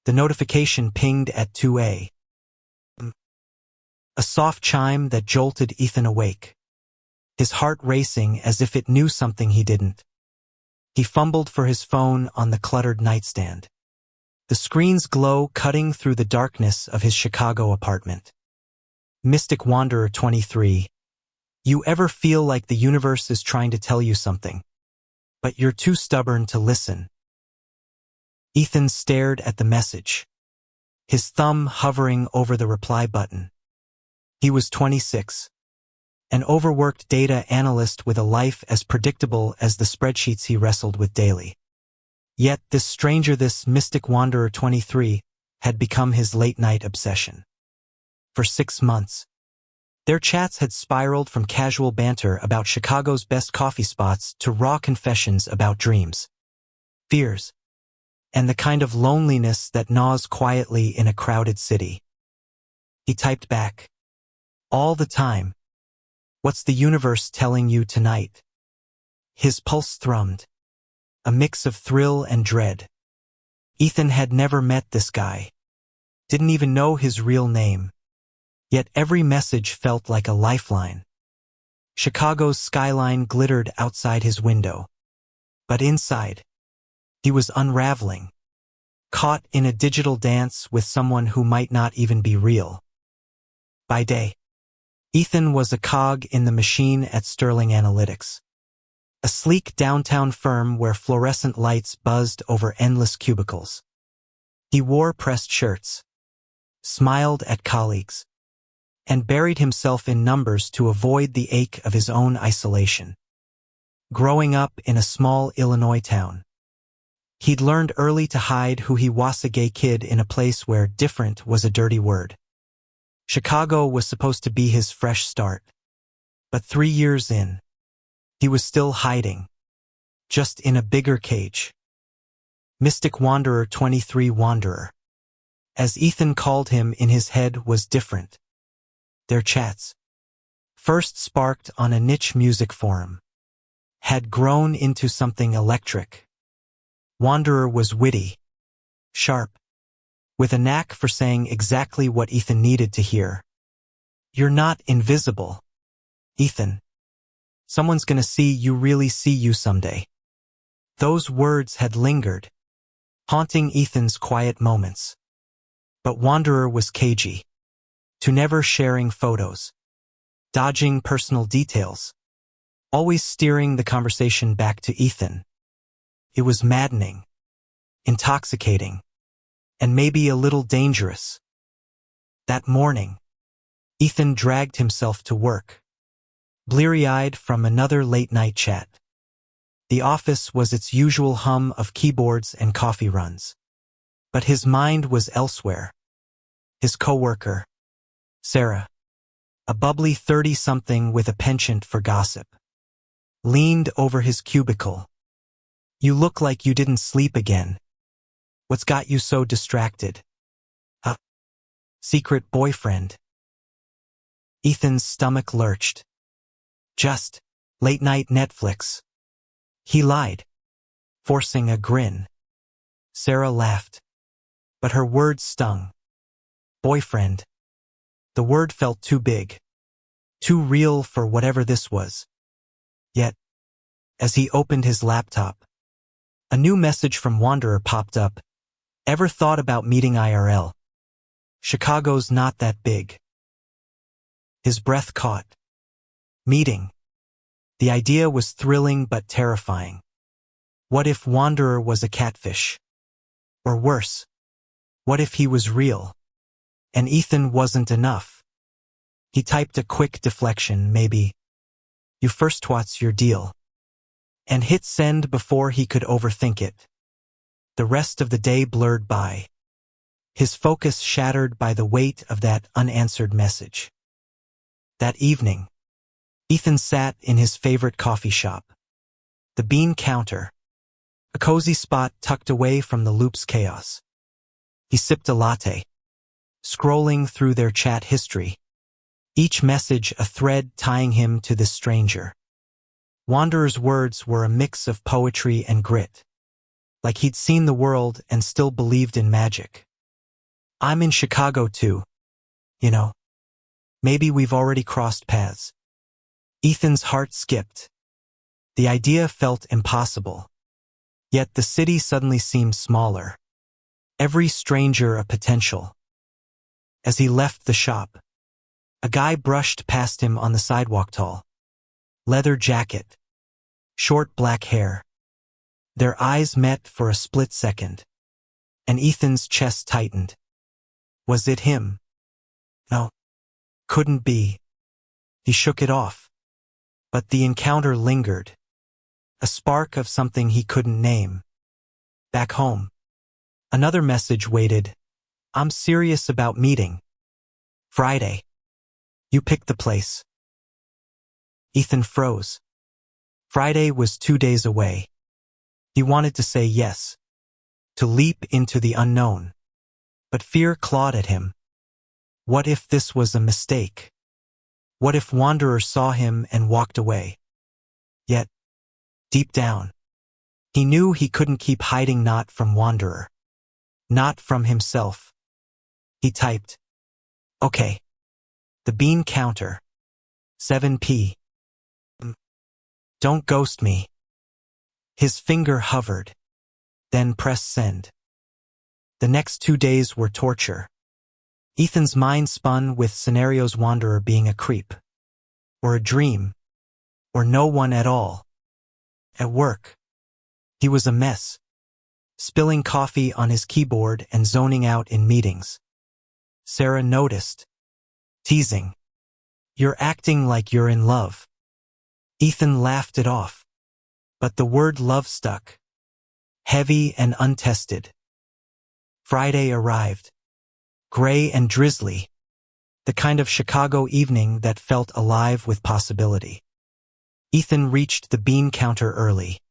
The notification pinged at 2 a.m. A soft chime that jolted Ethan awake, his heart racing as if it knew something he didn't. He fumbled for his phone on the cluttered nightstand, the screen's glow cutting through the darkness of his Chicago apartment. Mystic Wanderer 23. You ever feel like the universe is trying to tell you something, but you're too stubborn to listen? Ethan stared at the message, his thumb hovering over the reply button. He was 26, an overworked data analyst with a life as predictable as the spreadsheets he wrestled with daily. Yet this Mystic Wanderer 23, had become his late-night obsession. For 6 months, their chats had spiraled from casual banter about Chicago's best coffee spots to raw confessions about dreams, fears, and the kind of loneliness that gnaws quietly in a crowded city. He typed back, "All the time. What's the universe telling you tonight?" His pulse thrummed, a mix of thrill and dread. Ethan had never met this guy, didn't even know his real name. Yet every message felt like a lifeline. Chicago's skyline glittered outside his window, but inside, he was unraveling, caught in a digital dance with someone who might not even be real. By day, Ethan was a cog in the machine at Sterling Analytics, a sleek downtown firm where fluorescent lights buzzed over endless cubicles. He wore pressed shirts, smiled at colleagues, and buried himself in numbers to avoid the ache of his own isolation. Growing up in a small Illinois town, he'd learned early to hide who he was, a gay kid in a place where different was a dirty word. Chicago was supposed to be his fresh start, but 3 years in, he was still hiding, just in a bigger cage. Mystic Wanderer 23 Wanderer, as Ethan called him in his head, was different. Their chats, first sparked on a niche music forum, had grown into something electric. Wanderer was witty, sharp, with a knack for saying exactly what Ethan needed to hear. "You're not invisible, Ethan. Someone's gonna really see you someday." Those words had lingered, haunting Ethan's quiet moments. But Wanderer was cagey, to never sharing photos, dodging personal details, always steering the conversation back to Ethan. It was maddening, intoxicating, and maybe a little dangerous. That morning, Ethan dragged himself to work, bleary-eyed from another late-night chat. The office was its usual hum of keyboards and coffee runs, but his mind was elsewhere. His coworker, Sarah, a bubbly 30-something with a penchant for gossip, leaned over his cubicle. "You look like you didn't sleep again. What's got you so distracted? A secret boyfriend?" Ethan's stomach lurched. "Just late-night Netflix." He lied, forcing a grin. Sarah laughed, but her words stung. Boyfriend. The word felt too big, too real for whatever this was. Yet, as he opened his laptop, a new message from Wanderer popped up. "Ever thought about meeting IRL? Chicago's not that big." His breath caught. Meeting. The idea was thrilling but terrifying. What if Wanderer was a catfish? Or worse, what if he was real, and Ethan wasn't enough? He typed a quick deflection, maybe, "You first twats your deal," and hit send before he could overthink it. The rest of the day blurred by, his focus shattered by the weight of that unanswered message. That evening, Ethan sat in his favorite coffee shop, the Bean Counter, a cozy spot tucked away from the loop's chaos. He sipped a latte, scrolling through their chat history, each message a thread tying him to this stranger. Wanderer's words were a mix of poetry and grit, like he'd seen the world and still believed in magic. I'm in Chicago too. You know, maybe we've already crossed paths. Ethan's heart skipped. The idea felt impossible. Yet the city suddenly seemed smaller. Every stranger a potential. As he left the shop, a guy brushed past him on the sidewalk. Tall, leather jacket, short black hair. Their eyes met for a split second, and Ethan's chest tightened. Was it him? No, couldn't be. He shook it off. But the encounter lingered. A spark of something he couldn't name. Back home, another message waited. I'm serious about meeting. Friday. You picked the place. Ethan froze. Friday was 2 days away. He wanted to say yes, to leap into the unknown. But fear clawed at him. What if this was a mistake? What if Wanderer saw him and walked away? Yet, deep down, he knew he couldn't keep hiding, not from Wanderer, not from himself. He typed, "Okay. The bean counter. 7 p. Don't ghost me." His finger hovered, then pressed send. The next 2 days were torture. Ethan's mind spun with scenarios: Wanderer being a creep, or a dream, or no one at all. At work, he was a mess, spilling coffee on his keyboard and zoning out in meetings. Sarah noticed, teasing, "You're acting like you're in love." Ethan laughed it off, but the word love stuck, heavy and untested. Friday arrived, gray and drizzly, the kind of Chicago evening that felt alive with possibility. Ethan reached the bean counter early,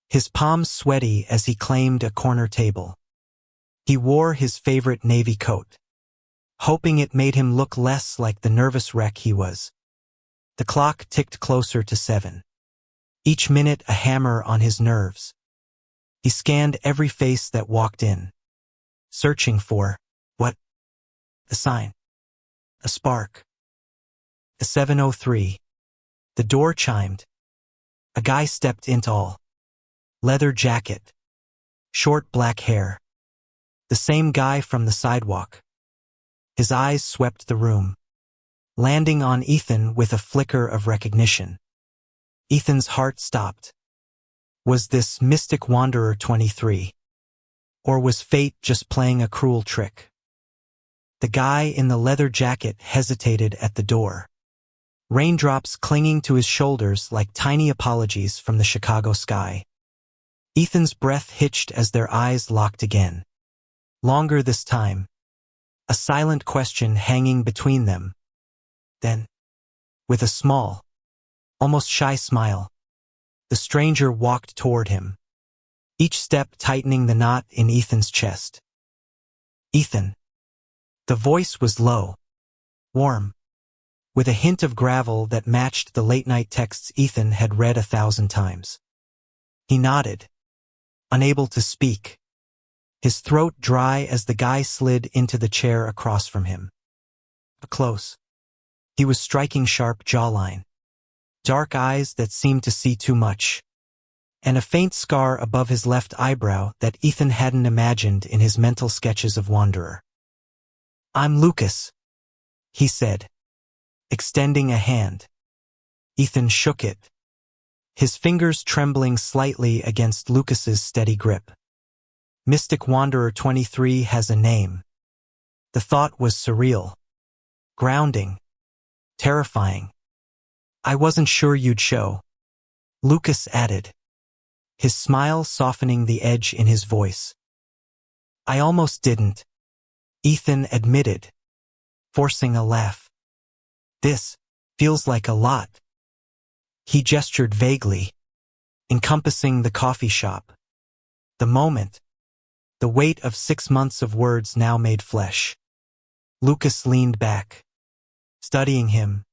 his palms sweaty as he claimed a corner table. He wore his favorite navy coat, hoping it made him look less like the nervous wreck he was. The clock ticked closer to 7, each minute a hammer on his nerves. He scanned every face that walked in, searching for, what? A sign. A spark. At 7:03, the door chimed. A guy stepped in, tall, leather jacket, short black hair. The same guy from the sidewalk. His eyes swept the room, landing on Ethan with a flicker of recognition. Ethan's heart stopped. Was this mystic Wanderer 23? Or was fate just playing a cruel trick? The guy in the leather jacket hesitated at the door, raindrops clinging to his shoulders like tiny apologies from the Chicago sky. Ethan's breath hitched as their eyes locked again. Longer this time, a silent question hanging between them. Then, with a small, almost shy smile, the stranger walked toward him, each step tightening the knot in Ethan's chest. "Ethan." The voice was low, warm, with a hint of gravel that matched the late-night texts Ethan had read 1,000 times. He nodded, unable to speak, his throat dry as the guy slid into the chair across from him. Close. He was striking sharp jawline, dark eyes that seemed to see too much, and a faint scar above his left eyebrow that Ethan hadn't imagined in his mental sketches of Wanderer. "I'm Lucas," he said, extending a hand. Ethan shook it, his fingers trembling slightly against Lucas's steady grip. Mystic Wanderer 23 has a name. The thought was surreal, grounding, terrifying. "I wasn't sure you'd show," Lucas added, his smile softening the edge in his voice. "I almost didn't," Ethan admitted, forcing a laugh. "This feels like a lot." He gestured vaguely, encompassing the coffee shop. The moment, the weight of 6 months of words now made flesh. Lucas leaned back, studying him,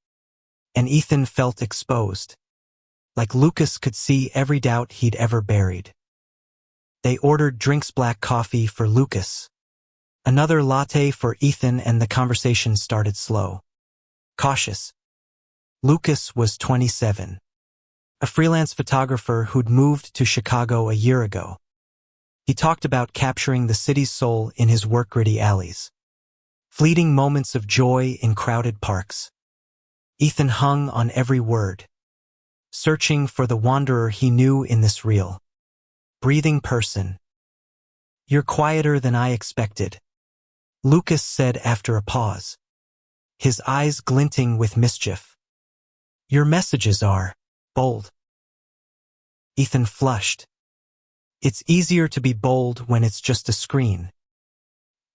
and Ethan felt exposed, like Lucas could see every doubt he'd ever buried. They ordered drinks, black coffee for Lucas, Another latte for Ethan, and the conversation started slow. Cautious. Lucas was 27. A freelance photographer who'd moved to Chicago a year ago. He talked about capturing the city's soul in his work-gritty alleys. Fleeting moments of joy in crowded parks. Ethan hung on every word, searching for the wanderer he knew in this real, breathing person. "You're quieter than I expected," Lucas said after a pause, his eyes glinting with mischief. "Your messages are bold." Ethan flushed. It's easier to be bold when it's just a screen.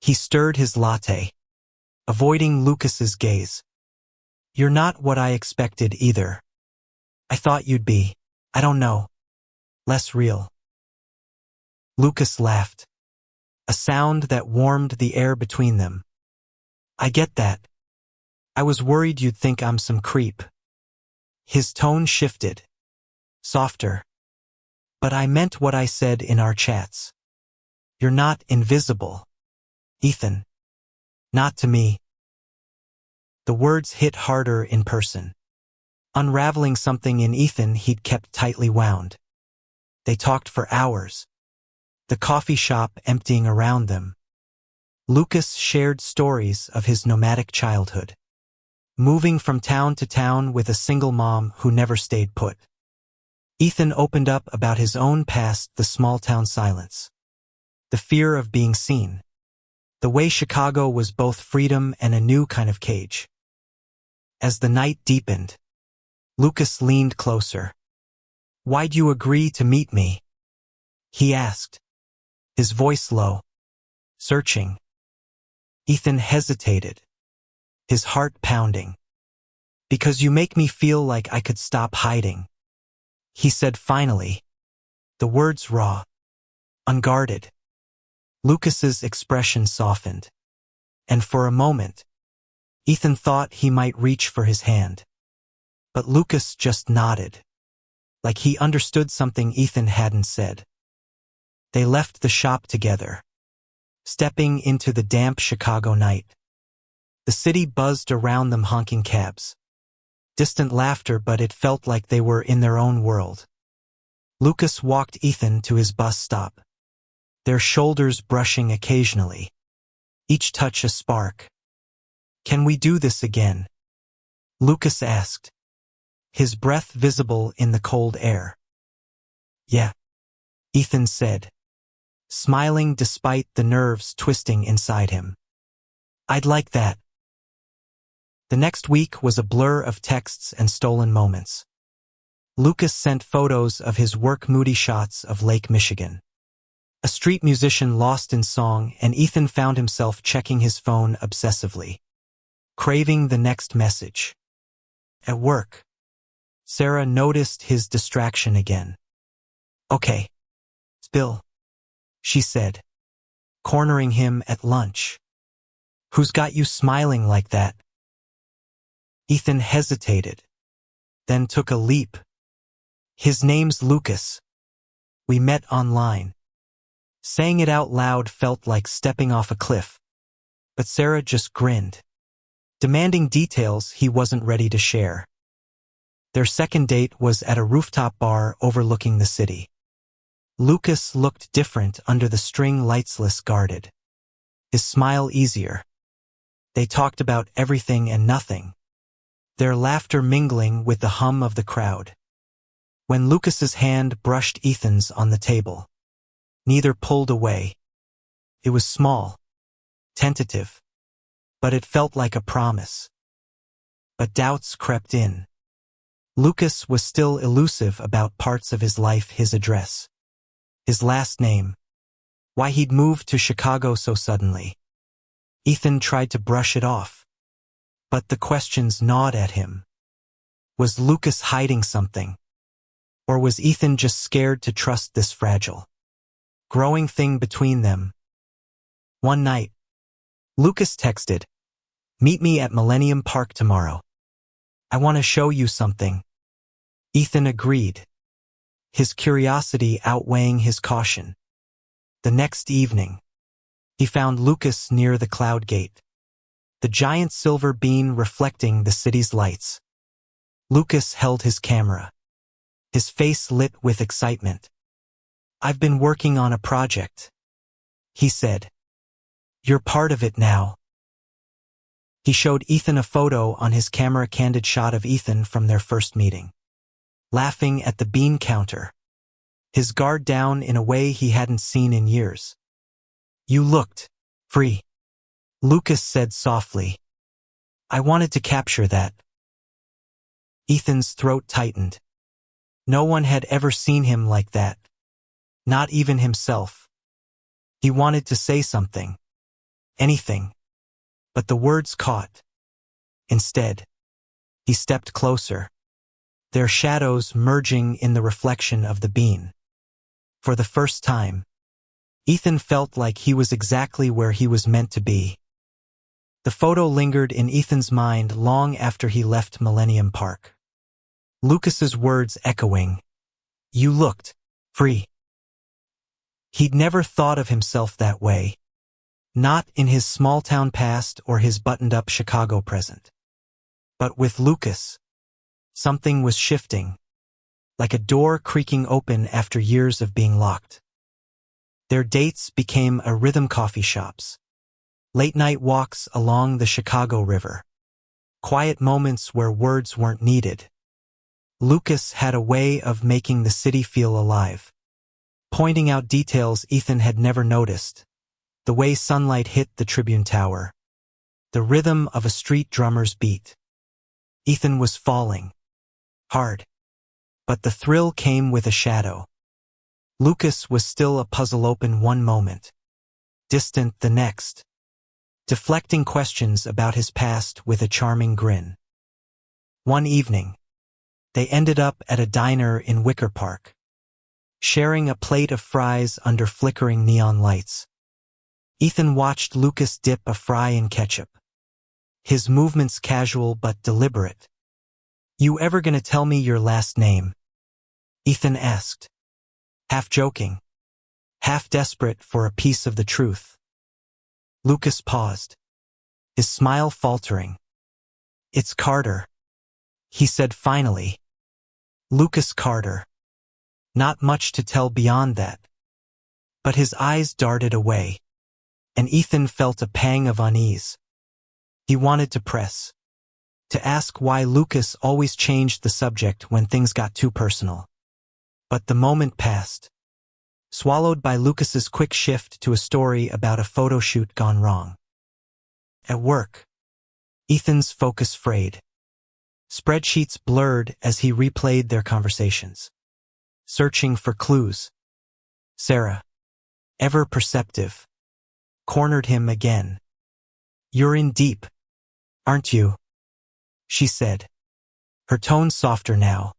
He stirred his latte, avoiding Lucas's gaze. "You're not what I expected either. I thought you'd be, I don't know, less real." Lucas laughed, a sound that warmed the air between them. "I get that. I was worried you'd think I'm some creep." His tone shifted, softer. "But I meant what I said in our chats. You're not invisible, Ethan. Not to me." The words hit harder in person, unraveling something in Ethan he'd kept tightly wound. They talked for hours, the coffee shop emptying around them. Lucas shared stories of his nomadic childhood, moving from town to town with a single mom who never stayed put. Ethan opened up about his own past, the small-town silence, the fear of being seen, the way Chicago was both freedom and a new kind of cage. As the night deepened, Lucas leaned closer. "Why'd you agree to meet me?" he asked, his voice low, searching. Ethan hesitated, his heart pounding. "Because you make me feel like I could stop hiding," he said finally, the words raw, unguarded. Lucas's expression softened, and for a moment, Ethan thought he might reach for his hand. But Lucas just nodded, like he understood something Ethan hadn't said. They left the shop together, stepping into the damp Chicago night. The city buzzed around them, honking cabs. Distant laughter, but it felt like they were in their own world. Lucas walked Ethan to his bus stop, their shoulders brushing occasionally, each touch a spark. "Can we do this again?" Lucas asked, his breath visible in the cold air. "Yeah," Ethan said, smiling despite the nerves twisting inside him. "I'd like that." The next week was a blur of texts and stolen moments. Lucas sent photos of his work, moody shots of Lake Michigan, a street musician lost in song, and Ethan found himself checking his phone obsessively, craving the next message. At work, Sarah noticed his distraction again. "Okay, Bill," she said, cornering him at lunch. "Who's got you smiling like that?" Ethan hesitated, then took a leap. "His name's Lucas. We met online." Saying it out loud felt like stepping off a cliff, but Sarah just grinned, demanding details he wasn't ready to share. Their second date was at a rooftop bar overlooking the city. Lucas looked different under the string lights, less guarded, his smile easier. They talked about everything and nothing, their laughter mingling with the hum of the crowd. When Lucas's hand brushed Ethan's on the table, neither pulled away. It was small, tentative, but it felt like a promise. But doubts crept in. Lucas was still elusive about parts of his life, his address, his last name, why he'd moved to Chicago so suddenly. Ethan tried to brush it off, but the questions gnawed at him. Was Lucas hiding something? Or was Ethan just scared to trust this fragile, growing thing between them? One night, Lucas texted, "Meet me at Millennium Park tomorrow. I want to show you something." Ethan agreed, his curiosity outweighing his caution. The next evening, He found Lucas near the cloud gate, the giant silver bean reflecting the city's lights. Lucas held his camera, his face lit with excitement. "I've been working on a project," he said. "You're part of it now." He showed Ethan a photo on his camera, candid shot of Ethan from their first meeting, laughing at the bean counter, his guard down in a way he hadn't seen in years. "You looked free," Lucas said softly. "I wanted to capture that." Ethan's throat tightened. No one had ever seen him like that. Not even himself. He wanted to say something. Anything. But the words caught. Instead, he stepped closer, their shadows merging in the reflection of the bean. For the first time, Ethan felt like he was exactly where he was meant to be. The photo lingered in Ethan's mind long after he left Millennium Park. Lucas's words echoing, "You looked free." He'd never thought of himself that way. Not in his small-town past or his buttoned-up Chicago present. But with Lucas, something was shifting, like a door creaking open after years of being locked. Their dates became a rhythm, coffee shops, late-night walks along the Chicago River, quiet moments where words weren't needed. Lucas had a way of making the city feel alive, pointing out details Ethan had never noticed. The way sunlight hit the Tribune Tower, the rhythm of a street drummer's beat. Ethan was falling. Hard. But the thrill came with a shadow. Lucas was still a puzzle, open one moment, distant the next, deflecting questions about his past with a charming grin. One evening, they ended up at a diner in Wicker Park, sharing a plate of fries under flickering neon lights. Ethan watched Lucas dip a fry in ketchup, his movements casual but deliberate. "You ever gonna tell me your last name?" Ethan asked, half joking, half desperate for a piece of the truth. Lucas paused, his smile faltering. "It's Carter," he said finally. Lucas Carter. Not much to tell beyond that. But his eyes darted away, and Ethan felt a pang of unease. He wanted to press, to ask why Lucas always changed the subject when things got too personal. But the moment passed, swallowed by Lucas's quick shift to a story about a photo shoot gone wrong. At work, Ethan's focus frayed. Spreadsheets blurred as he replayed their conversations, searching for clues. Sarah, ever perceptive, cornered him again. "You're in deep, aren't you?" she said, her tone softer now.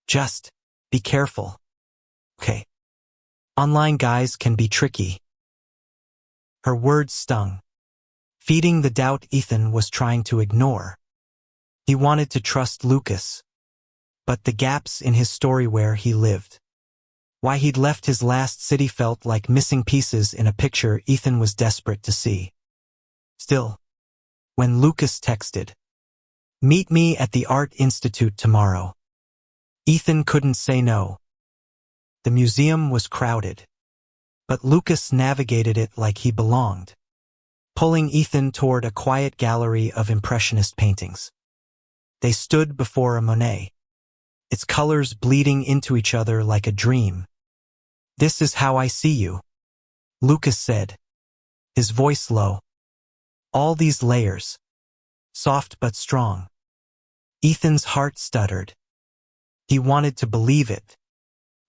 "Just be careful. Okay. Online guys can be tricky." Her words stung, feeding the doubt Ethan was trying to ignore. He wanted to trust Lucas, but the gaps in his story, where he lived, why he'd left his last city, felt like missing pieces in a picture Ethan was desperate to see. Still, when Lucas texted, "Meet me at the Art Institute tomorrow," Ethan couldn't say no. The museum was crowded, but Lucas navigated it like he belonged, pulling Ethan toward a quiet gallery of Impressionist paintings. They stood before a Monet, its colors bleeding into each other like a dream. "This is how I see you," Lucas said, his voice low. "All these layers, soft but strong." Ethan's heart stuttered. He wanted to believe it,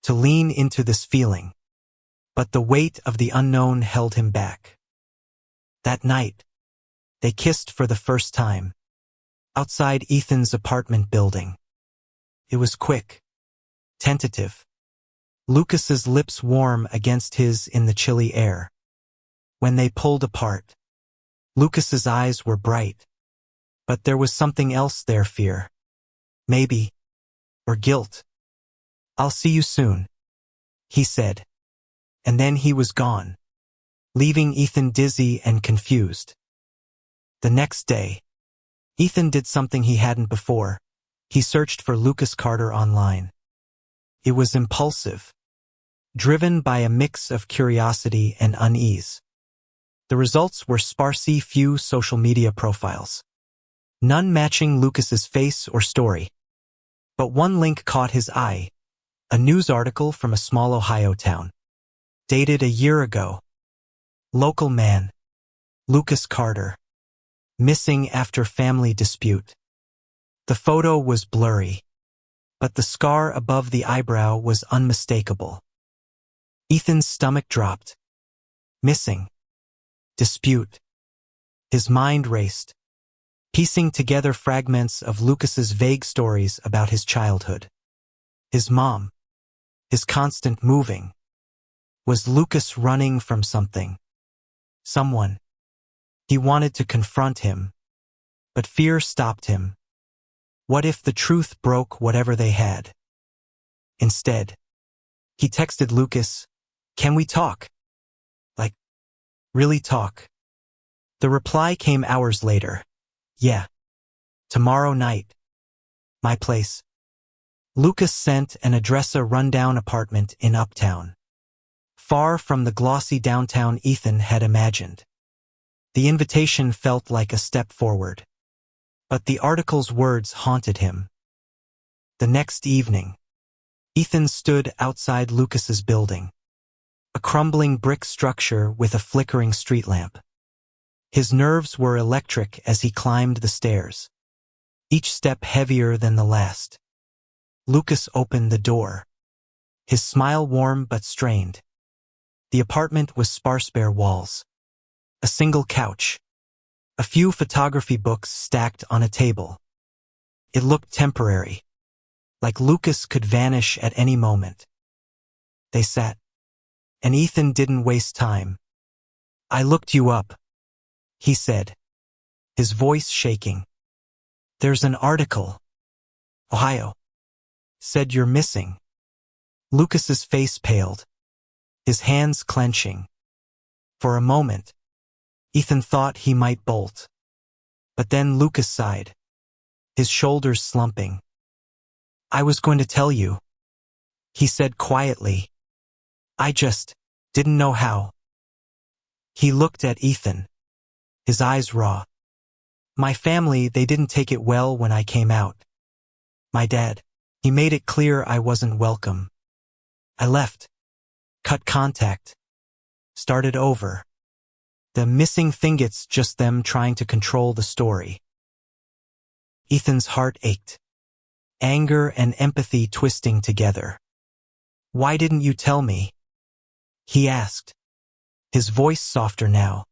to lean into this feeling, but the weight of the unknown held him back. That night, they kissed for the first time, outside Ethan's apartment building. It was quick, tentative, Lucas's lips warm against his in the chilly air. When they pulled apart, Lucas's eyes were bright, but there was something else there, fear. Maybe. Or guilt. "I'll see you soon," he said. And then he was gone. leaving Ethan dizzy and confused. The next day, Ethan did something he hadn't before. He searched for Lucas Carter online. It was impulsive, driven by a mix of curiosity and unease. The results were sparsely few social media profiles, none matching Lucas's face or story. But one link caught his eye, a news article from a small Ohio town, dated a year ago. Local man, Lucas Carter, missing after family dispute. The photo was blurry, but the scar above the eyebrow was unmistakable. Ethan's stomach dropped. Missing. Dispute. His mind raced, piecing together fragments of Lucas's vague stories about his childhood. His mom. His constant moving. Was Lucas running from something? Someone. He wanted to confront him, but fear stopped him. What if the truth broke whatever they had? Instead, he texted Lucas, "Can we talk? Like, really talk?" The reply came hours later. "Yeah. Tomorrow night. My place." Lucas sent an address, a rundown apartment in Uptown, far from the glossy downtown Ethan had imagined. The invitation felt like a step forward, but the article's words haunted him. The next evening, Ethan stood outside Lucas's building, a crumbling brick structure with a flickering street lamp. His nerves were electric as he climbed the stairs, each step heavier than the last. Lucas opened the door, his smile warm but strained. The apartment was sparse, bare walls, a single couch, a few photography books stacked on a table. It looked temporary, like Lucas could vanish at any moment. They sat, and Ethan didn't waste time. "I looked you up," he said, his voice shaking. "There's an article. Ohio. Said you're missing." Lucas's face paled, his hands clenching. For a moment, Ethan thought he might bolt. But then Lucas sighed, his shoulders slumping. "I was going to tell you," he said quietly. "I just didn't know how." He looked at Ethan, his eyes raw. "My family, they didn't take it well when I came out. My dad, he made it clear I wasn't welcome. I left, cut contact, started over. The missing thing, it's just them trying to control the story." Ethan's heart ached, anger and empathy twisting together. "Why didn't you tell me?" he asked, his voice softer now.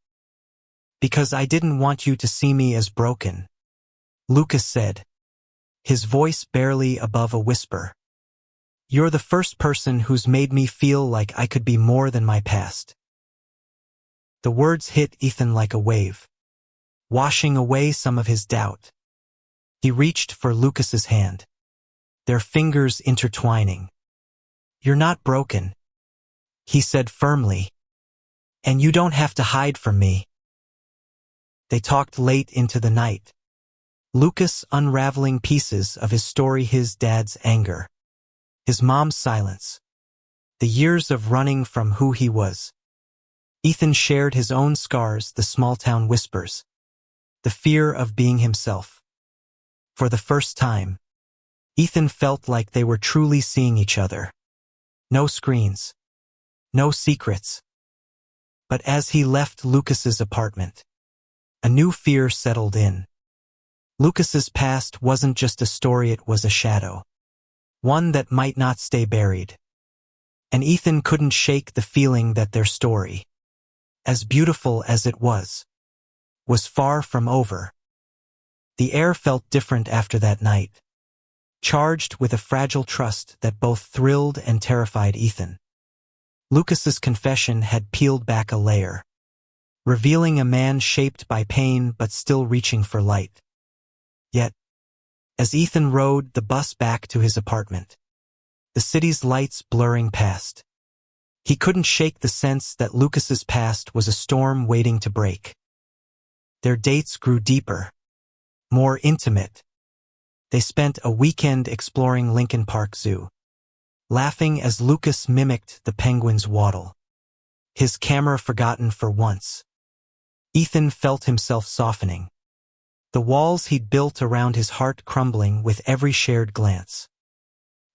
"Because I didn't want you to see me as broken," Lucas said, his voice barely above a whisper. "You're the first person who's made me feel like I could be more than my past." The words hit Ethan like a wave, washing away some of his doubt. He reached for Lucas's hand, their fingers intertwining. "You're not broken," he said firmly, "and you don't have to hide from me." They talked late into the night, Lucas unraveling pieces of his story, his dad's anger, his mom's silence, the years of running from who he was. Ethan shared his own scars, the small-town whispers, the fear of being himself. For the first time, Ethan felt like they were truly seeing each other. No screens, no secrets. But as he left Lucas's apartment, a new fear settled in. Lucas's past wasn't just a story, it was a shadow, one that might not stay buried. And Ethan couldn't shake the feeling that their story, as beautiful as it was far from over. The air felt different after that night, charged with a fragile trust that both thrilled and terrified Ethan. Lucas's confession had peeled back a layer, revealing a man shaped by pain but still reaching for light. Yet, as Ethan rode the bus back to his apartment, the city's lights blurring past, He couldn't shake the sense that Lucas's past was a storm waiting to break. Their dates grew deeper, more intimate. They spent a weekend exploring Lincoln Park Zoo, laughing as Lucas mimicked the penguin's waddle, his camera forgotten for once. Ethan felt himself softening, the walls he'd built around his heart crumbling with every shared glance.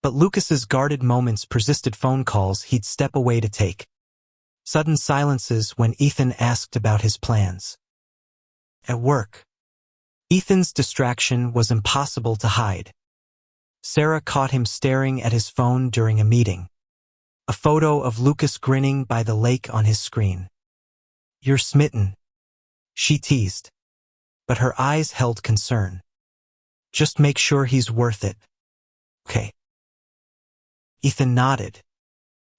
But Lucas's guarded moments persisted, phone calls he'd step away to take, sudden silences when Ethan asked about his plans. At work, Ethan's distraction was impossible to hide. Sarah caught him staring at his phone during a meeting, a photo of Lucas grinning by the lake on his screen. "You're smitten," she teased, but her eyes held concern. "Just make sure he's worth it." "Okay." Ethan nodded,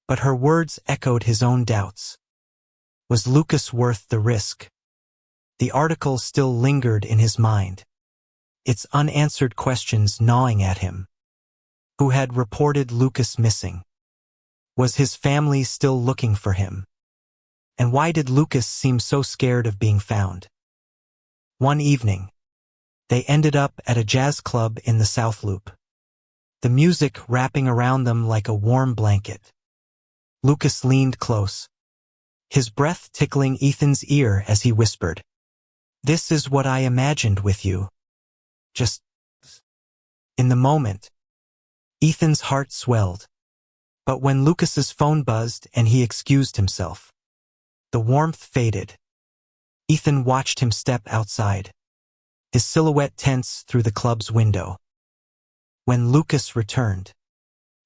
but her words echoed his own doubts. Was Lucas worth the risk? The article still lingered in his mind, its unanswered questions gnawing at him. Who had reported Lucas missing? Was his family still looking for him? And why did Lucas seem so scared of being found? One evening, they ended up at a jazz club in the South Loop, the music wrapping around them like a warm blanket. Lucas leaned close, his breath tickling Ethan's ear as he whispered, "This is what I imagined with you." Just in the moment, Ethan's heart swelled. But when Lucas's phone buzzed and he excused himself, the warmth faded. Ethan watched him step outside, his silhouette tense through the club's window. When Lucas returned,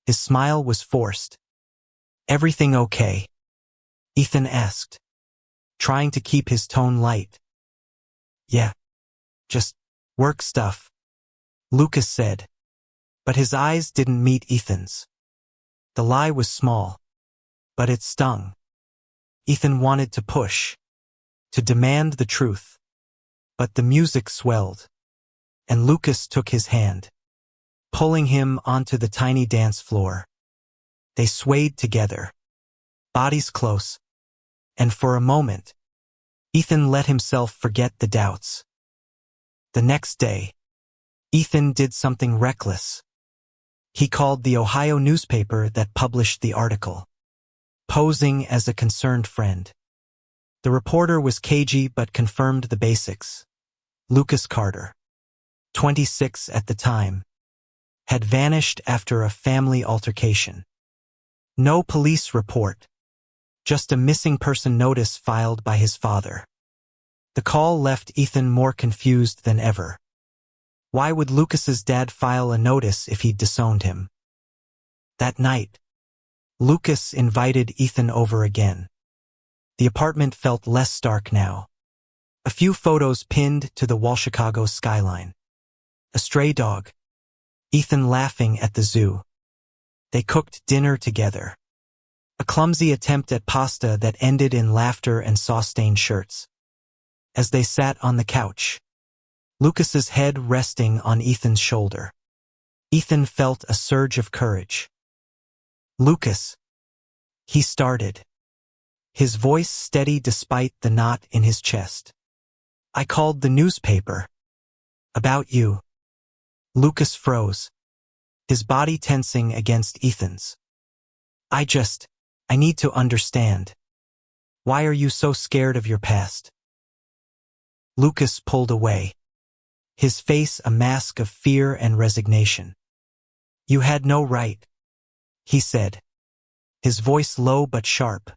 his smile was forced. "Everything okay?" Ethan asked, trying to keep his tone light. "Yeah, just work stuff," Lucas said, but his eyes didn't meet Ethan's. The lie was small, but it stung. Ethan wanted to push, to demand the truth, but the music swelled, and Lucas took his hand, pulling him onto the tiny dance floor. They swayed together, bodies close, and for a moment, Ethan let himself forget the doubts. The next day, Ethan did something reckless. He called the Ohio newspaper that published the article, posing as a concerned friend. The reporter was cagey but confirmed the basics. Lucas Carter, 26 at the time, had vanished after a family altercation. No police report, just a missing person notice filed by his father. The call left Ethan more confused than ever. Why would Lucas's dad file a notice if he'd disowned him? That night, Lucas invited Ethan over again. The apartment felt less stark now. A few photos pinned to the wall, Chicago skyline. A stray dog. Ethan laughing at the zoo. They cooked dinner together. A clumsy attempt at pasta that ended in laughter and sauce-stained shirts. As they sat on the couch, Lucas's head resting on Ethan's shoulder, Ethan felt a surge of courage. "Lucas," he started, his voice steady despite the knot in his chest. "I called the newspaper. About you." Lucas froze, his body tensing against Ethan's. I need to understand. Why are you so scared of your past?" Lucas pulled away, his face a mask of fear and resignation. "You had no right," he said, his voice low but sharp.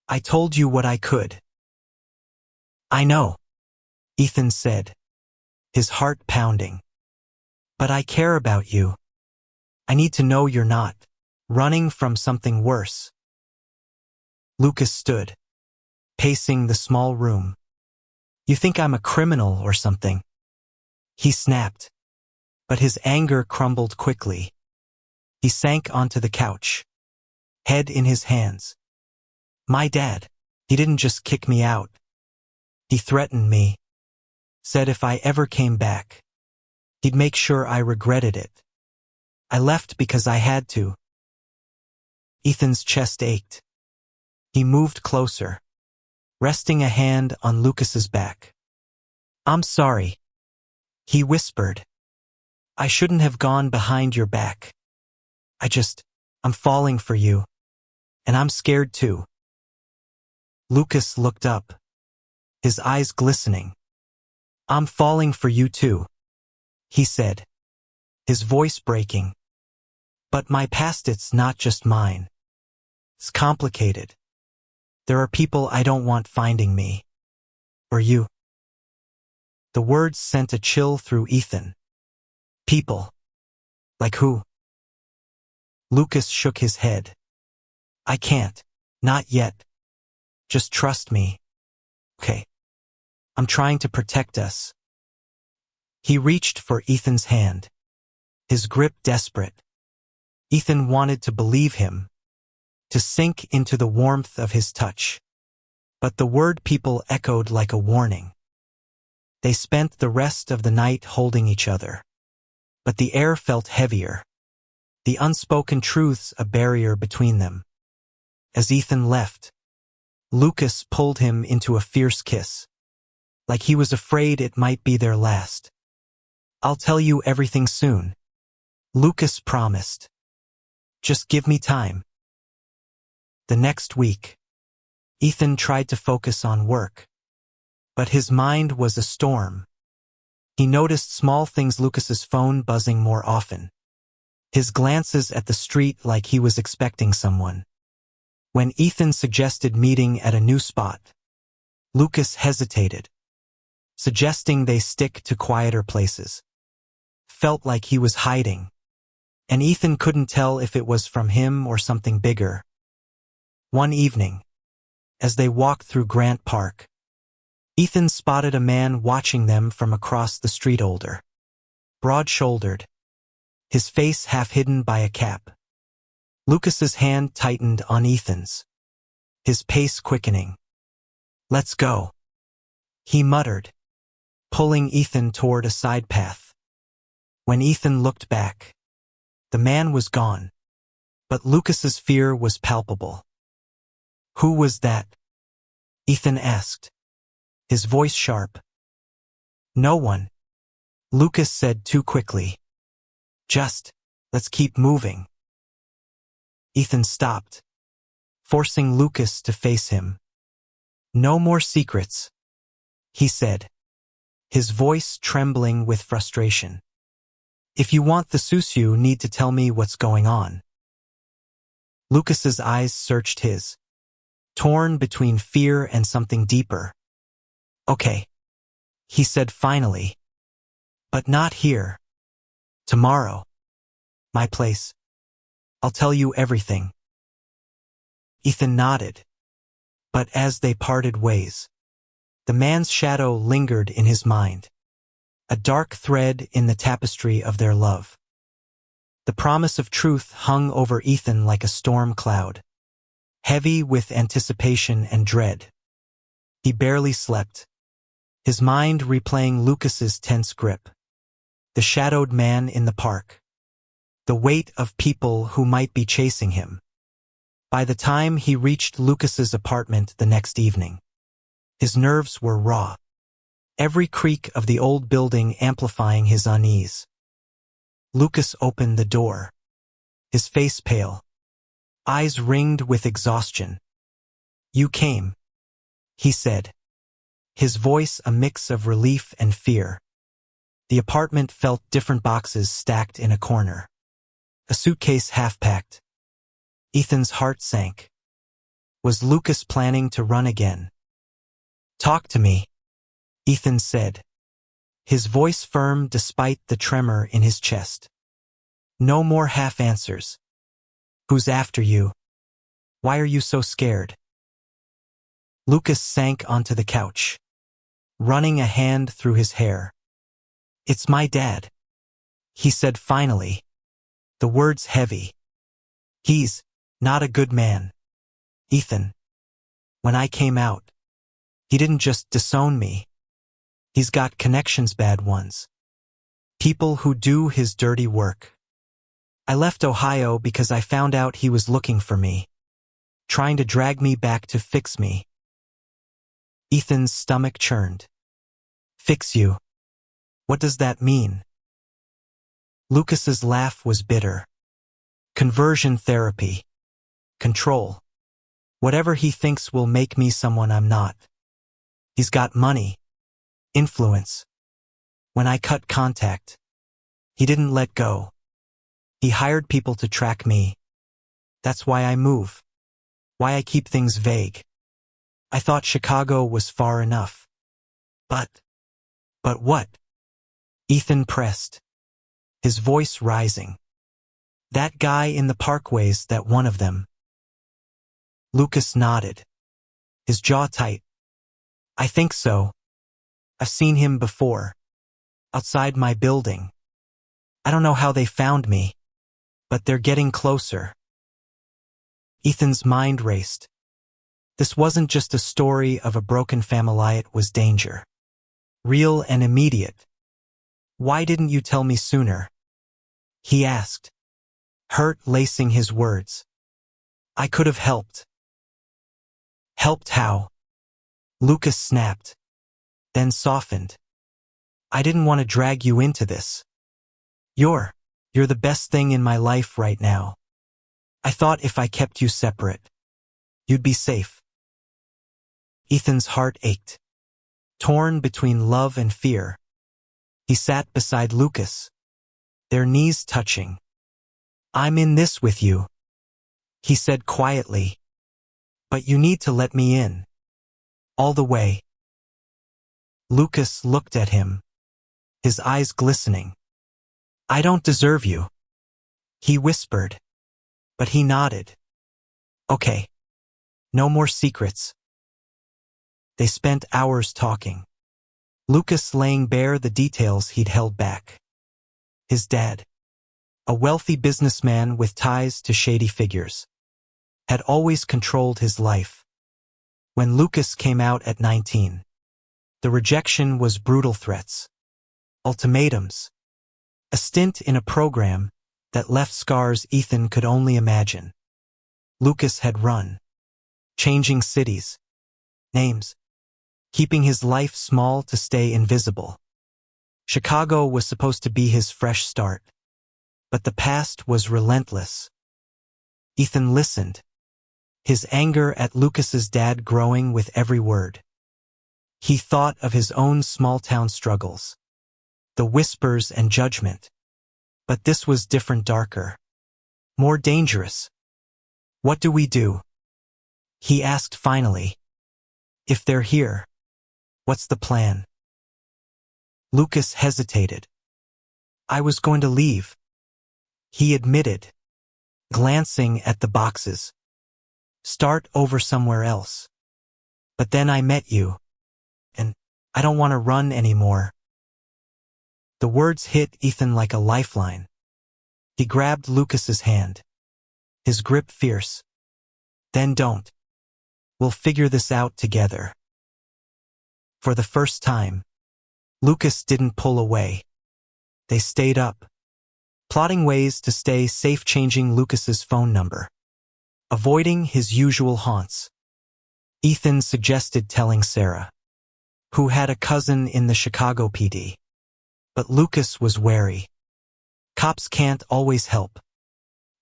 "I told you what I could." "I know," Ethan said, his heart pounding. "But I care about you. I need to know you're not running from something worse." Lucas stood, pacing the small room. "You think I'm a criminal or something?" he snapped, but his anger crumbled quickly. He sank onto the couch, head in his hands. "My dad, he didn't just kick me out. He threatened me. Said if I ever came back, he'd make sure I regretted it. I left because I had to." Ethan's chest ached. He moved closer, resting a hand on Lucas's back. "I'm sorry," he whispered. "I shouldn't have gone behind your back. I'm falling for you, and I'm scared too." Lucas looked up, his eyes glistening. "I'm falling for you too," he said, his voice breaking. "But my past, it's not just mine. It's complicated. There are people I don't want finding me. Or you." The words sent a chill through Ethan. "People? Like who?" Lucas shook his head. "I can't. Not yet. Just trust me. Okay. I'm trying to protect us." He reached for Ethan's hand, his grip desperate. Ethan wanted to believe him, to sink into the warmth of his touch. But the word people echoed like a warning. They spent the rest of the night holding each other. But the air felt heavier, the unspoken truths a barrier between them. As Ethan left, Lucas pulled him into a fierce kiss, like he was afraid it might be their last. "I'll tell you everything soon," Lucas promised. "Just give me time." The next week, Ethan tried to focus on work, but his mind was a storm. He noticed small things: Lucas's phone buzzing more often, his glances at the street like he was expecting someone. When Ethan suggested meeting at a new spot, Lucas hesitated, suggesting they stick to quieter places. Felt like he was hiding, and Ethan couldn't tell if it was from him or something bigger. One evening, as they walked through Grant Park, Ethan spotted a man watching them from across the street. Older, broad-shouldered, his face half hidden by a cap. Lucas's hand tightened on Ethan's, his pace quickening. "Let's go," he muttered, pulling Ethan toward a side path. When Ethan looked back, the man was gone, but Lucas's fear was palpable. "Who was that?" Ethan asked, his voice sharp. "No one," Lucas said too quickly. Let's keep moving." Ethan stopped, forcing Lucas to face him. "No more secrets," he said, his voice trembling with frustration. "If you want the sauce, you need to tell me what's going on." Lucas's eyes searched his, torn between fear and something deeper. "Okay," he said finally. "But not here. Tomorrow. My place. I'll tell you everything." Ethan nodded. But as they parted ways, the man's shadow lingered in his mind, a dark thread in the tapestry of their love. The promise of truth hung over Ethan like a storm cloud, heavy with anticipation and dread. He barely slept, his mind replaying Lucas's tense grip, the shadowed man in the park, the weight of people who might be chasing him. By the time he reached Lucas's apartment the next evening, his nerves were raw, every creak of the old building amplifying his unease. Lucas opened the door, his face pale, eyes ringed with exhaustion. "You came," he said, his voice a mix of relief and fear. The apartment felt different: boxes stacked in a corner, a suitcase half-packed. Ethan's heart sank. Was Lucas planning to run again? "Talk to me," Ethan said, his voice firm despite the tremor in his chest. "No more half answers. Who's after you? Why are you so scared?" Lucas sank onto the couch, running a hand through his hair. "It's my dad," he said finally, the words heavy. "He's not a good man, Ethan. When I came out, he didn't just disown me. He's got connections, bad ones. People who do his dirty work. I left Ohio because I found out he was looking for me. trying to drag me back to fix me. Ethan's stomach churned. Fix you? What does that mean? Lucas's laugh was bitter. Conversion therapy. Control. Whatever he thinks will make me someone I'm not. He's got money. Influence. When I cut contact, he didn't let go. He hired people to track me. That's why I move. Why I keep things vague. I thought Chicago was far enough. But what? Ethan pressed, his voice rising. That guy in the parkways, that one of them. Lucas nodded, his jaw tight. I think so. I've seen him before. Outside my building. I don't know how they found me, but they're getting closer. Ethan's mind raced. This wasn't just a story of a broken family, it was danger. Real and immediate. Why didn't you tell me sooner? He asked, hurt lacing his words. I could have helped. Helped how? Lucas snapped, then softened. I didn't want to drag you into this. You're the best thing in my life right now. I thought if I kept you separate, you'd be safe. Ethan's heart ached. Torn between love and fear. He sat beside Lucas, their knees touching. I'm in this with you, he said quietly. But you need to let me in. All the way. Lucas looked at him, his eyes glistening. I don't deserve you, he whispered. But he nodded. Okay. No more secrets. They spent hours talking. Lucas laying bare the details he'd held back. His dad, a wealthy businessman with ties to shady figures, had always controlled his life. When Lucas came out at 19, the rejection was brutal threats, ultimatums, a stint in a program that left scars Ethan could only imagine. Lucas had run, changing cities, names, keeping his life small to stay invisible. Chicago was supposed to be his fresh start, but the past was relentless. Ethan listened, his anger at Lucas's dad growing with every word. He thought of his own small-town struggles, the whispers and judgment. But this was different, darker, more dangerous. What do we do? He asked finally. If they're here, what's the plan? Lucas hesitated. I was going to leave, he admitted, glancing at the boxes. Start over somewhere else. But then I met you, and I don't want to run anymore. The words hit Ethan like a lifeline. He grabbed Lucas's hand, his grip fierce. Then don't. We'll figure this out together. For the first time, Lucas didn't pull away. They stayed up, plotting ways to stay safe, changing Lucas's phone number, avoiding his usual haunts. Ethan suggested telling Sarah, who had a cousin in the Chicago PD. But Lucas was wary. Cops can't always help,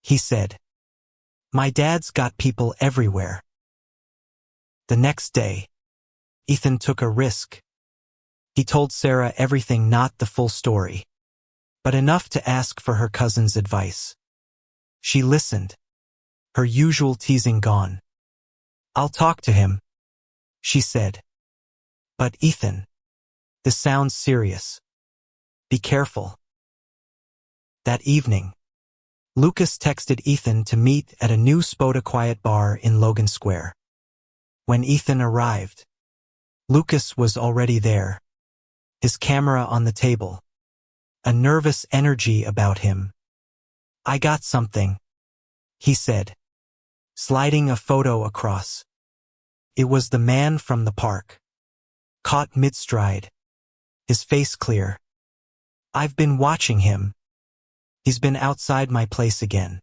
he said. My dad's got people everywhere. The next day, Ethan took a risk. He told Sarah everything, not the full story, but enough to ask for her cousin's advice. She listened, her usual teasing gone. I'll talk to him, she said. But Ethan, this sounds serious. Be careful. That evening, Lucas texted Ethan to meet at a new Spoda quiet bar in Logan Square. When Ethan arrived, Lucas was already there, his camera on the table, a nervous energy about him. I got something, he said, sliding a photo across. It was the man from the park, caught mid-stride, his face clear. I've been watching him. He's been outside my place again.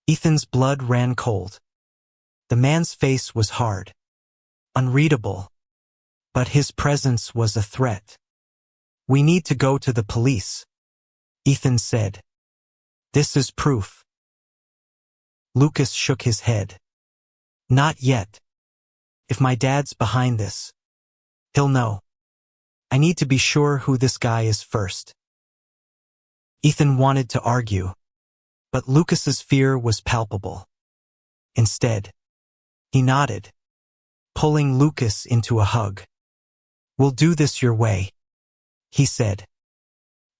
Ethan's blood ran cold. The man's face was hard, unreadable, but his presence was a threat. "We need to go to the police," Ethan said. "This is proof." Lucas shook his head. "Not yet. If my dad's behind this, he'll know. I need to be sure who this guy is first." Ethan wanted to argue, but Lucas's fear was palpable. Instead, he nodded, pulling Lucas into a hug. "We'll do this your way," he said.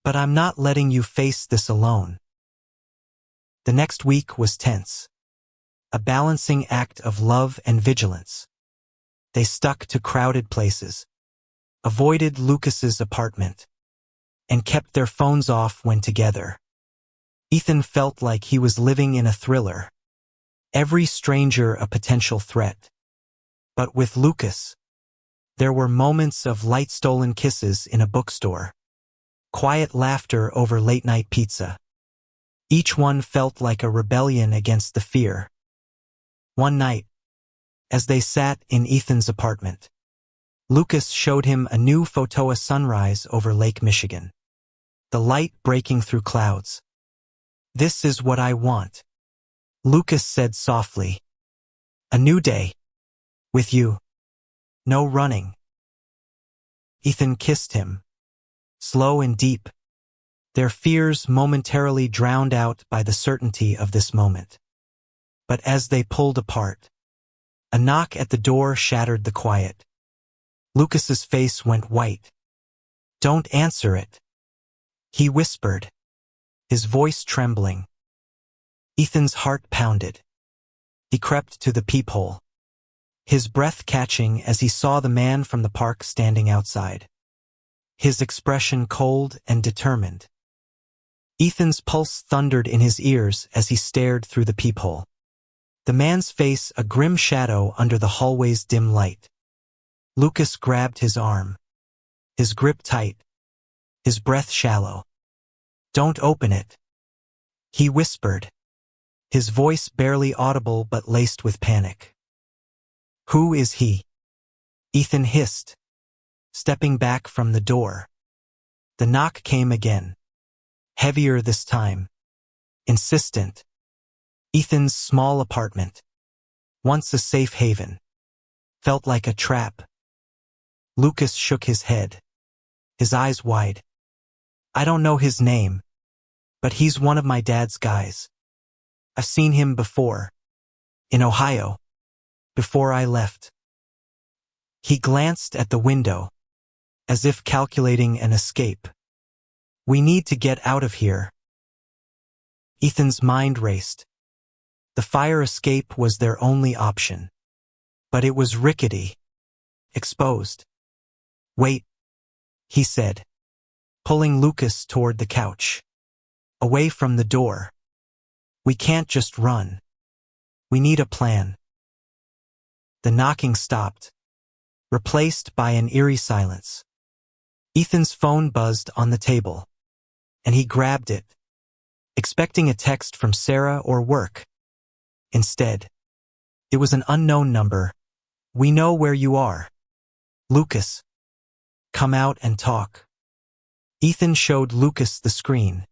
"But I'm not letting you face this alone." The next week was tense, a balancing act of love and vigilance. They stuck to crowded places, avoided Lucas's apartment, and kept their phones off when together. Ethan felt like he was living in a thriller, every stranger a potential threat. But with Lucas, there were moments of light-stolen kisses in a bookstore, quiet laughter over late-night pizza. Each one felt like a rebellion against the fear. One night, as they sat in Ethan's apartment, Lucas showed him a new photo sunrise over Lake Michigan, the light breaking through clouds. "This is what I want," Lucas said softly. "A new day. With you. No running." Ethan kissed him, slow and deep, their fears momentarily drowned out by the certainty of this moment. But as they pulled apart, a knock at the door shattered the quiet. Lucas's face went white. "Don't answer it," he whispered, his voice trembling. Ethan's heart pounded. He crept to the peephole, his breath catching as he saw the man from the park standing outside, his expression cold and determined. Ethan's pulse thundered in his ears as he stared through the peephole. The man's face a grim shadow under the hallway's dim light. Lucas grabbed his arm, his grip tight, his breath shallow. "Don't open it," he whispered, his voice barely audible but laced with panic. "Who is he?" Ethan hissed, stepping back from the door. The knock came again, heavier this time, insistent. Ethan's small apartment, once a safe haven, felt like a trap. Lucas shook his head, his eyes wide. "I don't know his name, but he's one of my dad's guys. I've seen him before, in Ohio, before I left." He glanced at the window, as if calculating an escape. "We need to get out of here." Ethan's mind raced. The fire escape was their only option. But it was rickety, exposed. "Wait," he said, pulling Lucas toward the couch, away from the door. "We can't just run. We need a plan." The knocking stopped, replaced by an eerie silence. Ethan's phone buzzed on the table, and he grabbed it, expecting a text from Sarah or work. Instead, it was an unknown number. "We know where you are. Lucas. Come out and talk." Ethan showed Lucas the screen,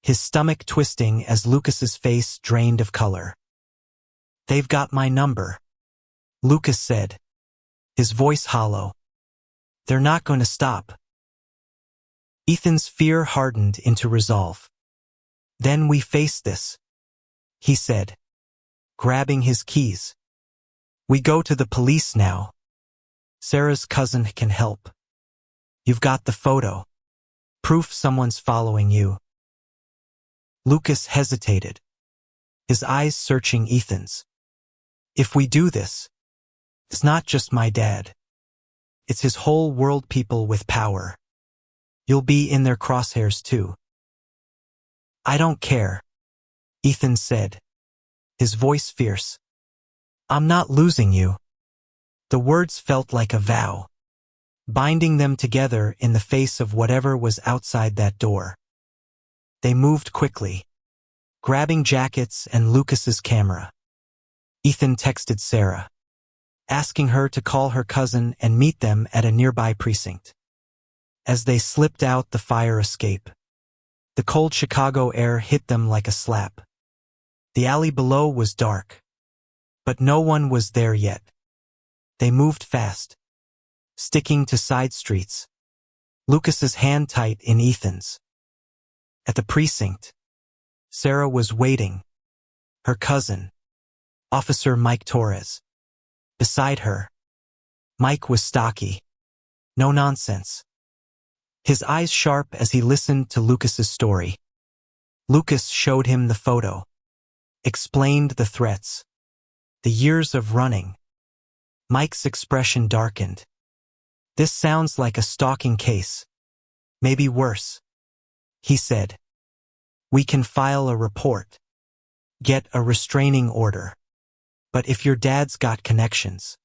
his stomach twisting as Lucas's face drained of color. "They've got my number," Lucas said, his voice hollow. "They're not going to stop." Ethan's fear hardened into resolve. "Then we face this," he said, grabbing his keys. "We go to the police now. Sarah's cousin can help. You've got the photo. Proof someone's following you." Lucas hesitated, his eyes searching Ethan's. "If we do this, it's not just my dad. It's his whole world, people with power. You'll be in their crosshairs too." "I don't care," Ethan said, his voice fierce. "I'm not losing you." The words felt like a vow, binding them together in the face of whatever was outside that door. They moved quickly, grabbing jackets and Lucas's camera. Ethan texted Sarah, asking her to call her cousin and meet them at a nearby precinct. As they slipped out the fire escape, the cold Chicago air hit them like a slap. The alley below was dark, but no one was there yet. They moved fast, sticking to side streets, Lucas's hand tight in Ethan's. At the precinct, Sarah was waiting, her cousin, Officer Mike Torres. Beside her, Mike was stocky, no nonsense, his eyes sharp as he listened to Lucas's story. Lucas showed him the photo, explained the threats, the years of running. Mike's expression darkened. This sounds like a stalking case. Maybe worse, he said. We can file a report, get a restraining order. But if your dad's got connections,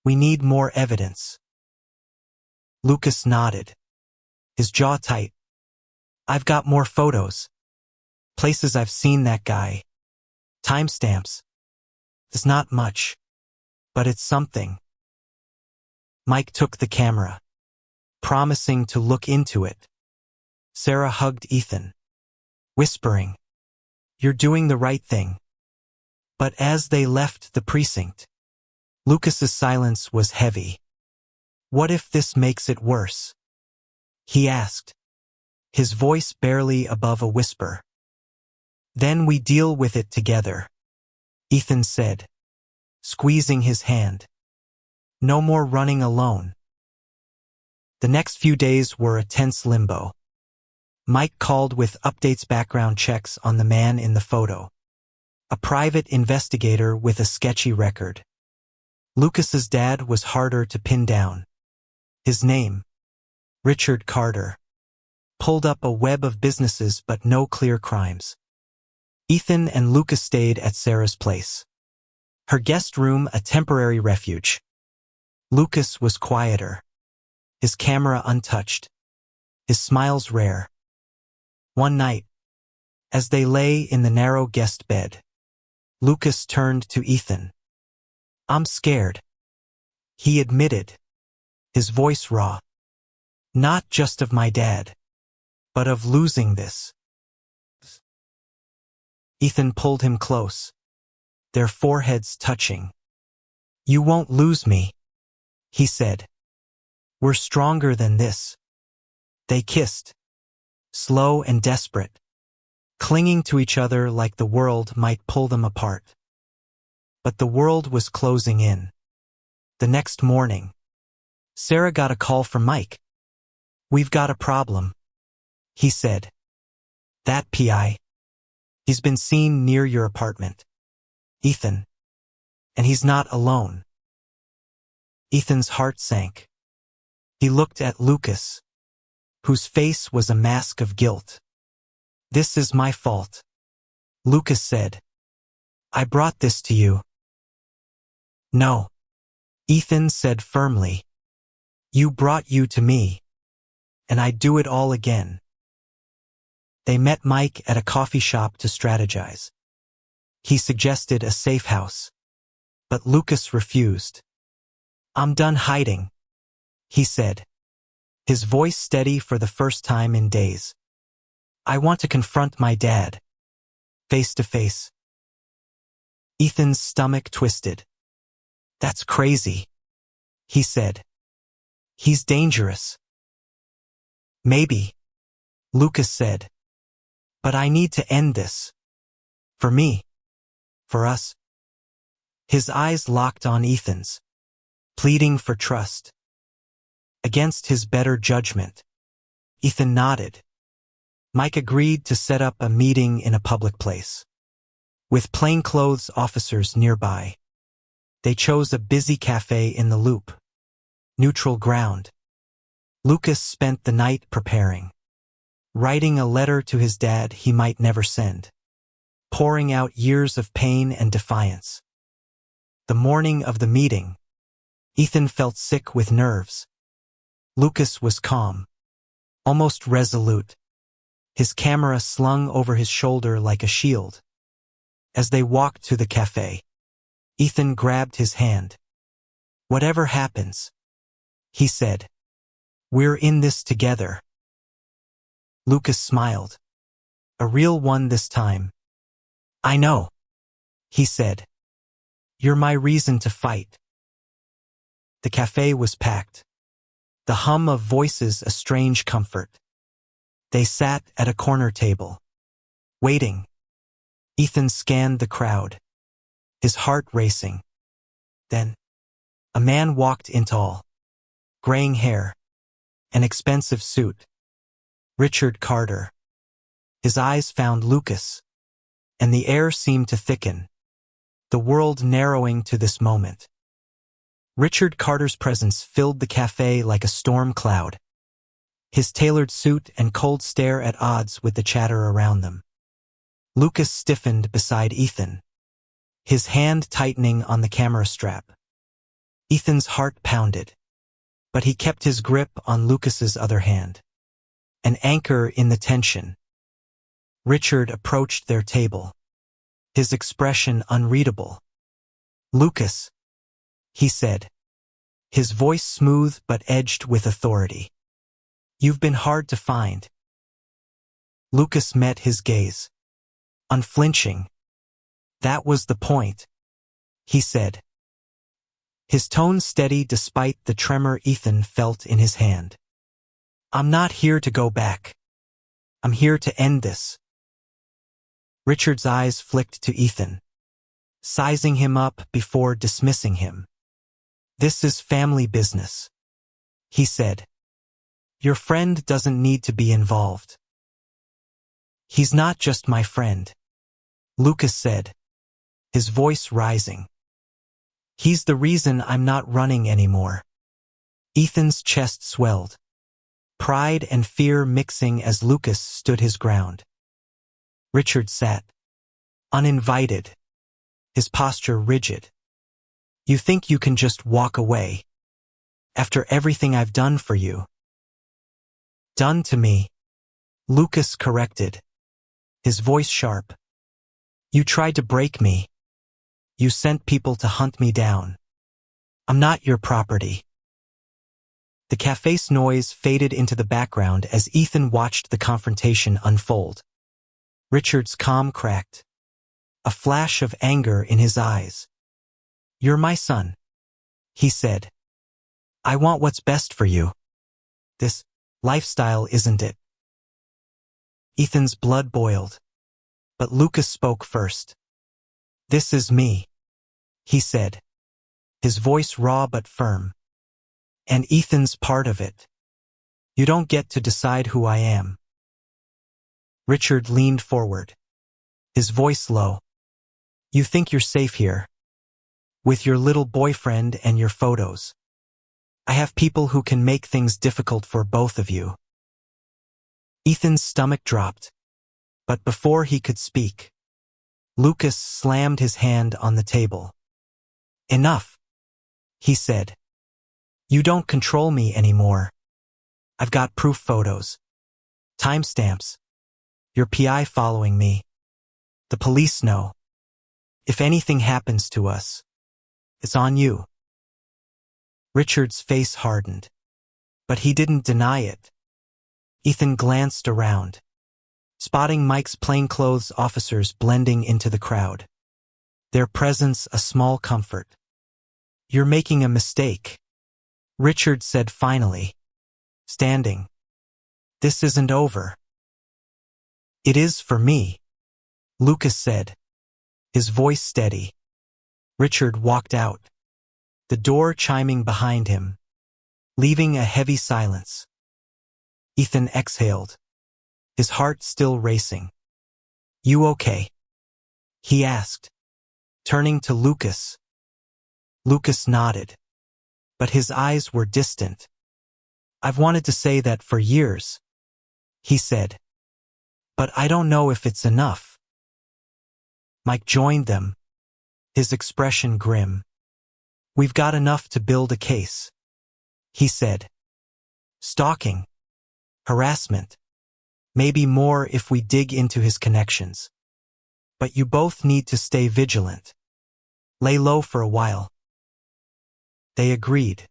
we need more evidence. Lucas nodded, his jaw tight. I've got more photos. Places I've seen that guy. Timestamps. It's not much, but it's something. Mike took the camera, promising to look into it. Sarah hugged Ethan, whispering, "You're doing the right thing." But as they left the precinct, Lucas's silence was heavy. What if this makes it worse? He asked, his voice barely above a whisper. Then we deal with it together, Ethan said, squeezing his hand. No more running alone. The next few days were a tense limbo. Mike called with updates, background checks on the man in the photo. A private investigator with a sketchy record. Lucas's dad was harder to pin down. His name, Richard Carter, pulled up a web of businesses but no clear crimes. Ethan and Lucas stayed at Sarah's place, her guest room a temporary refuge. Lucas was quieter, his camera untouched, his smiles rare. One night, as they lay in the narrow guest bed, Lucas turned to Ethan. I'm scared, he admitted, his voice raw. Not just of my dad, but of losing this. Ethan pulled him close, their foreheads touching. You won't lose me, he said. We're stronger than this. They kissed, slow and desperate, clinging to each other like the world might pull them apart. But the world was closing in. The next morning, Sarah got a call from Mike. We've got a problem, he said. That PI. He's been seen near your apartment, Ethan. And he's not alone. Ethan's heart sank. He looked at Lucas, whose face was a mask of guilt. This is my fault, Lucas said. I brought this to you. No, Ethan said firmly. You brought you to me, and I'd do it all again. They met Mike at a coffee shop to strategize. He suggested a safe house, but Lucas refused. I'm done hiding, he said, his voice steady for the first time in days. I want to confront my dad, face to face. Ethan's stomach twisted. That's crazy, he said. He's dangerous. Maybe, Lucas said. But I need to end this. For me. For us. His eyes locked on Ethan's, pleading for trust. Against his better judgment, Ethan nodded. Mike agreed to set up a meeting in a public place, with plainclothes officers nearby. They chose a busy cafe in the Loop, neutral ground. Lucas spent the night preparing, writing a letter to his dad he might never send, pouring out years of pain and defiance. The morning of the meeting, Ethan felt sick with nerves. Lucas was calm, almost resolute, his camera slung over his shoulder like a shield. As they walked to the cafe, Ethan grabbed his hand. "Whatever happens," he said, "we're in this together." Lucas smiled. A real one this time. "I know," he said. "You're my reason to fight." The cafe was packed. The hum of voices a strange comfort. They sat at a corner table, waiting. Ethan scanned the crowd, his heart racing. Then, a man walked in, tall, graying hair, an expensive suit. Richard Carter. His eyes found Lucas, and the air seemed to thicken, the world narrowing to this moment. Richard Carter's presence filled the cafe like a storm cloud, his tailored suit and cold stare at odds with the chatter around them. Lucas stiffened beside Ethan, his hand tightening on the camera strap. Ethan's heart pounded, but he kept his grip on Lucas's other hand, an anchor in the tension. Richard approached their table, his expression unreadable. "Lucas," he said, his voice smooth but edged with authority. "You've been hard to find." Lucas met his gaze, unflinching. "That was the point," he said, his tone steady despite the tremor Ethan felt in his hand. "I'm not here to go back. I'm here to end this." Richard's eyes flicked to Ethan, sizing him up before dismissing him. "This is family business," he said. "Your friend doesn't need to be involved." "He's not just my friend," Lucas said, his voice rising. "He's the reason I'm not running anymore." Ethan's chest swelled, pride and fear mixing as Lucas stood his ground. Richard sat, uninvited, his posture rigid. "You think you can just walk away? After everything I've done for you?" "Done to me," Lucas corrected, his voice sharp. "You tried to break me. You sent people to hunt me down. I'm not your property." The cafe's noise faded into the background as Ethan watched the confrontation unfold. Richard's calm cracked, a flash of anger in his eyes. "You're my son," he said. "I want what's best for you. This lifestyle isn't it." Ethan's blood boiled, but Lucas spoke first. "This is me," he said, his voice raw but firm. "And Ethan's part of it. You don't get to decide who I am." Richard leaned forward, his voice low. "You think you're safe here, with your little boyfriend and your photos. I have people who can make things difficult for both of you." Ethan's stomach dropped, but before he could speak, Lucas slammed his hand on the table. "Enough," he said. "You don't control me anymore. I've got proof photos, timestamps, your PI following me. The police know. If anything happens to us, it's on you." Richard's face hardened, but he didn't deny it. Ethan glanced around, spotting Mike's plainclothes officers blending into the crowd, their presence a small comfort. "You're making a mistake," Richard said finally, standing. "This isn't over." "It is for me," Lucas said, his voice steady. Richard walked out, the door chiming behind him, leaving a heavy silence. Ethan exhaled, his heart still racing. "You okay?" he asked, turning to Lucas. Lucas nodded, but his eyes were distant. "I've wanted to say that for years," he said, "but I don't know if it's enough." Mike joined them, his expression grim. "We've got enough to build a case," he said. "Stalking, harassment, maybe more if we dig into his connections. But you both need to stay vigilant. Lay low for a while. They agreed,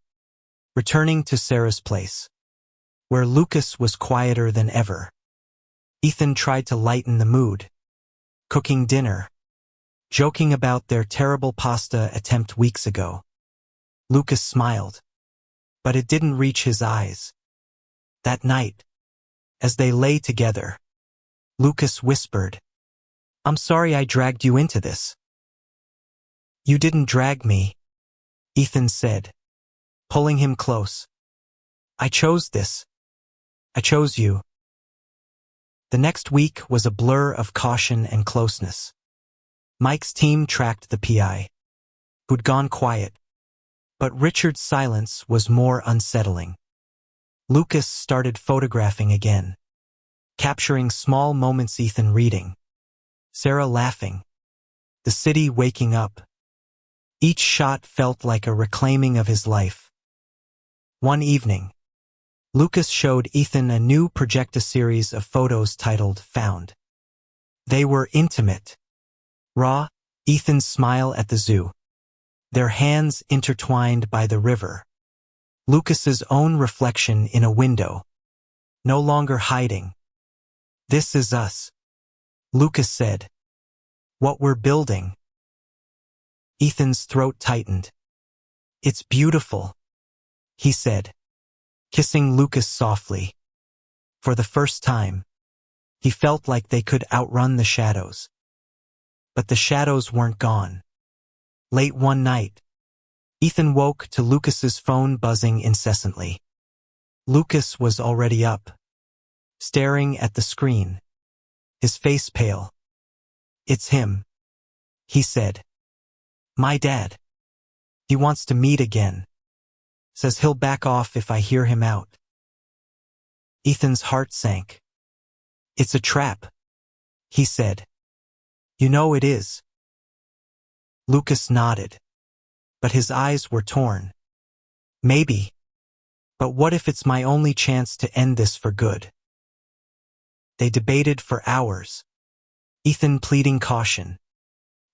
returning to Sarah's place, where Lucas was quieter than ever. Ethan tried to lighten the mood, cooking dinner, joking about their terrible pasta attempt weeks ago. Lucas smiled, but it didn't reach his eyes. That night, as they lay together, Lucas whispered, "I'm sorry I dragged you into this." "You didn't drag me," Ethan said, pulling him close. "I chose this. I chose you." The next week was a blur of caution and closeness. Mike's team tracked the PI, who'd gone quiet, but Richard's silence was more unsettling. Lucas started photographing again, capturing small moments: Ethan reading, Sarah laughing, the city waking up. Each shot felt like a reclaiming of his life. One evening, Lucas showed Ethan a new projecta series of photos titled Found. They were intimate, raw. Ethan's smile at the zoo, their hands intertwined by the river. Lucas's own reflection in a window, no longer hiding. "This is us," Lucas said. "What we're building." Ethan's throat tightened. "It's beautiful," he said, kissing Lucas softly. For the first time, he felt like they could outrun the shadows. But the shadows weren't gone. Late one night, Ethan woke to Lucas's phone buzzing incessantly. Lucas was already up, staring at the screen, his face pale. "It's him," he said. "My dad. He wants to meet again. Says he'll back off if I hear him out." Ethan's heart sank. "It's a trap," he said. "You know it is." Lucas nodded, but his eyes were torn. "Maybe. But what if it's my only chance to end this for good?" They debated for hours, Ethan pleading caution,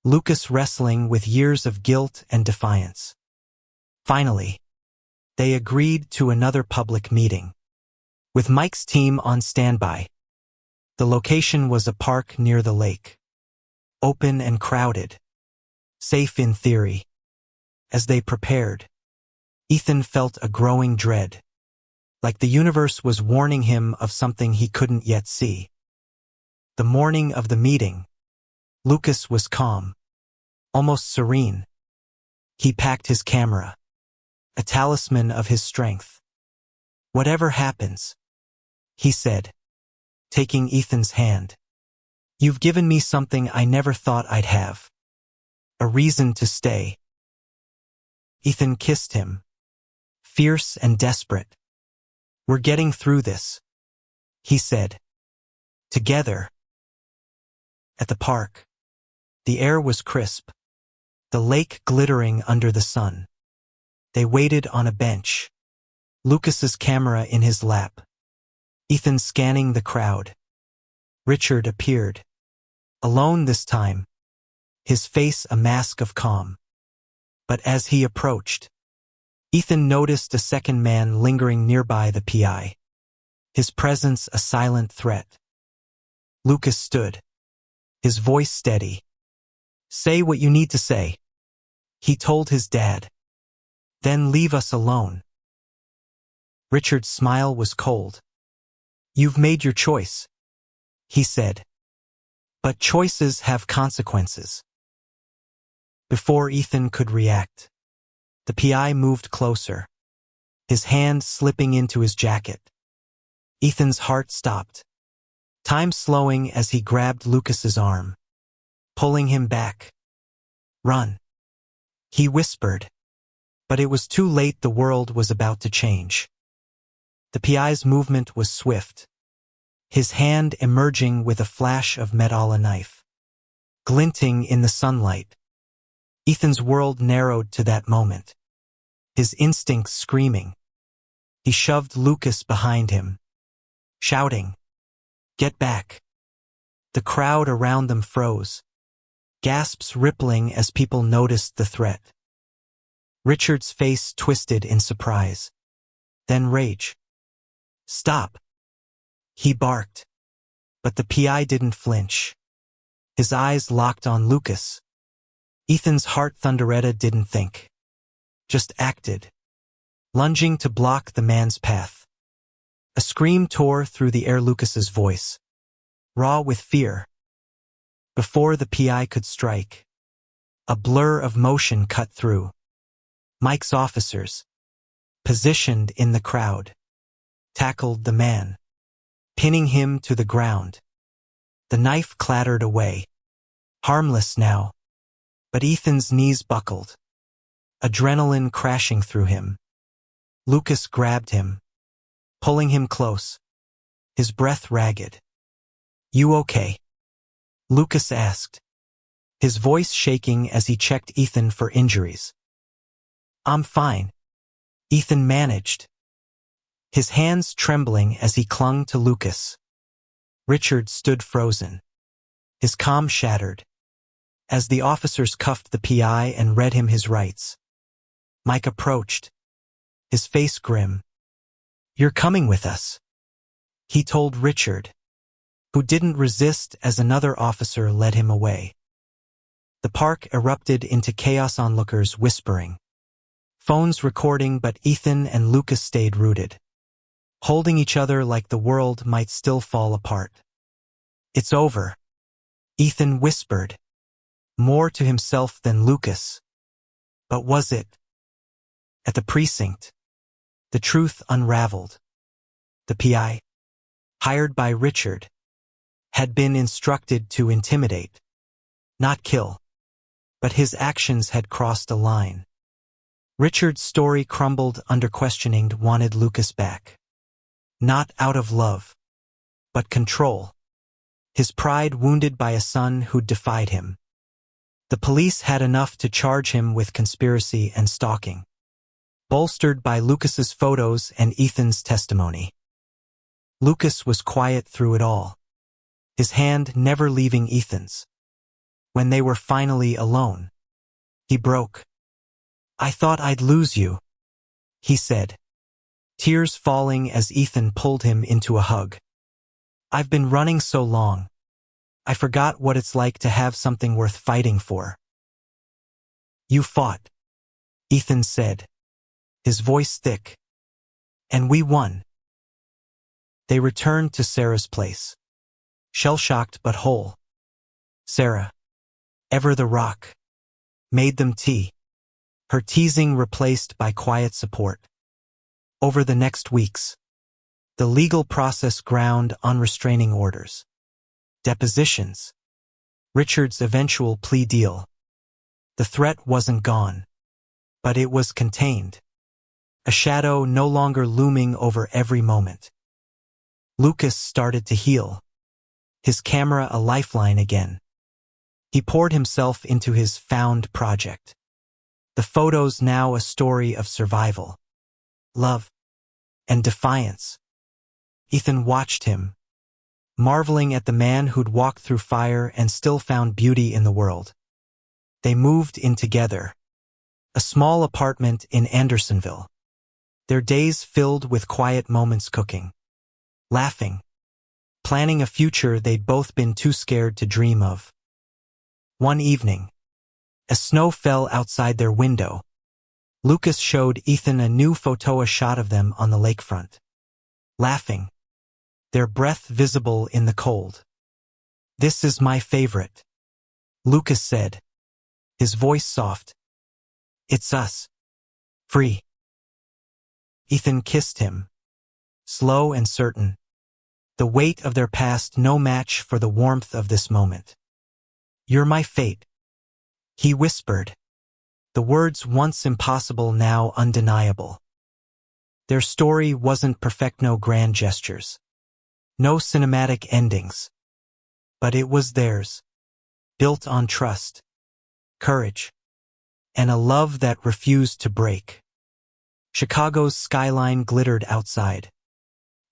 Lucas wrestling with years of guilt and defiance. Finally, they agreed to another public meeting, with Mike's team on standby. The location was a park near the lake, open and crowded, safe in theory. As they prepared, Ethan felt a growing dread, like the universe was warning him of something he couldn't yet see. The morning of the meeting, Lucas was calm, almost serene. He packed his camera, a talisman of his strength. "Whatever happens," he said, taking Ethan's hand, "you've given me something I never thought I'd have. A reason to stay." Ethan kissed him, fierce and desperate. "We're getting through this," he said. "Together." At the park, the air was crisp, the lake glittering under the sun. They waited on a bench, Lucas's camera in his lap, Ethan scanning the crowd. Richard appeared, alone this time, his face a mask of calm. But as he approached, Ethan noticed a second man lingering nearby the PI, his presence a silent threat. Lucas stood, his voice steady. "Say what you need to say," he told his dad. "Then leave us alone." Richard's smile was cold. "You've made your choice," he said. "But choices have consequences." Before Ethan could react, the PI moved closer, his hand slipping into his jacket. Ethan's heart stopped, time slowing as he grabbed Lucas's arm, pulling him back. "Run," he whispered. But it was too late. The world was about to change. The PI's movement was swift, his hand emerging with a flash of metal, a knife, glinting in the sunlight. Ethan's world narrowed to that moment, his instincts screaming. He shoved Lucas behind him, shouting, "Get back!" The crowd around them froze, gasps rippling as people noticed the threat. Richard's face twisted in surprise. Then rage. "Stop!" he barked. But the PI didn't flinch. His eyes locked on Lucas. Ethan's heart thunderetta didn't think. Just acted. Lunging to block the man's path. A scream tore through the air, Lucas's voice, raw with fear. Before the PI could strike, a blur of motion cut through. Mike's officers, positioned in the crowd, tackled the man, pinning him to the ground. The knife clattered away, harmless now, but Ethan's knees buckled, adrenaline crashing through him. Lucas grabbed him, pulling him close, his breath ragged. "You okay?" Lucas asked, his voice shaking as he checked Ethan for injuries. "I'm fine," Ethan managed, his hands trembling as he clung to Lucas. Richard stood frozen, his calm shattered, as the officers cuffed the PI and read him his rights. Mike approached, his face grim. "You're coming with us," he told Richard, who didn't resist as another officer led him away. The park erupted into chaos, onlookers whispering, phones recording, but Ethan and Lucas stayed rooted, holding each other like the world might still fall apart. "It's over," Ethan whispered, more to himself than Lucas. But was it? At the precinct, the truth unraveled. The PI, hired by Richard, had been instructed to intimidate, not kill, but his actions had crossed a line. Richard's story crumbled under questioning. Wanted Lucas back. Not out of love, but control. His pride wounded by a son who'd defied him. The police had enough to charge him with conspiracy and stalking, bolstered by Lucas's photos and Ethan's testimony. Lucas was quiet through it all, his hand never leaving Ethan's. When they were finally alone, he broke. "I thought I'd lose you," he said, tears falling as Ethan pulled him into a hug. "I've been running so long. I forgot what it's like to have something worth fighting for." "You fought," Ethan said, his voice thick. "And we won." They returned to Sarah's place, shell-shocked but whole. Sarah, ever the rock, made them tea, her teasing replaced by quiet support. Over the next weeks, the legal process ground on restraining orders, depositions, Richard's eventual plea deal. The threat wasn't gone, but it was contained, a shadow no longer looming over every moment. Lucas started to heal, his camera a lifeline again. He poured himself into his found project. The photos now a story of survival, love, and defiance. Ethan watched him, marveling at the man who'd walked through fire and still found beauty in the world. They moved in together, a small apartment in Andersonville, their days filled with quiet moments, cooking, laughing, planning a future they'd both been too scared to dream of. One evening, as snow fell outside their window, Lucas showed Ethan a new photo, a shot of them on the lakefront, laughing, their breath visible in the cold. "This is my favorite," Lucas said, his voice soft. "It's us. Free." Ethan kissed him, slow and certain, the weight of their past no match for the warmth of this moment. "You're my fate," he whispered, the words once impossible now undeniable. Their story wasn't perfect, no grand gestures, no cinematic endings, but it was theirs, built on trust, courage, and a love that refused to break. Chicago's skyline glittered outside,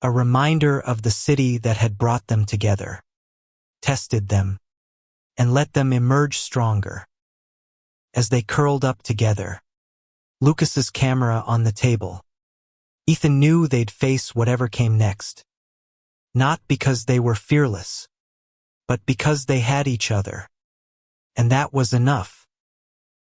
a reminder of the city that had brought them together, tested them, and let them emerge stronger. As they curled up together, Lucas's camera on the table, Ethan knew they'd face whatever came next. Not because they were fearless, but because they had each other. And that was enough.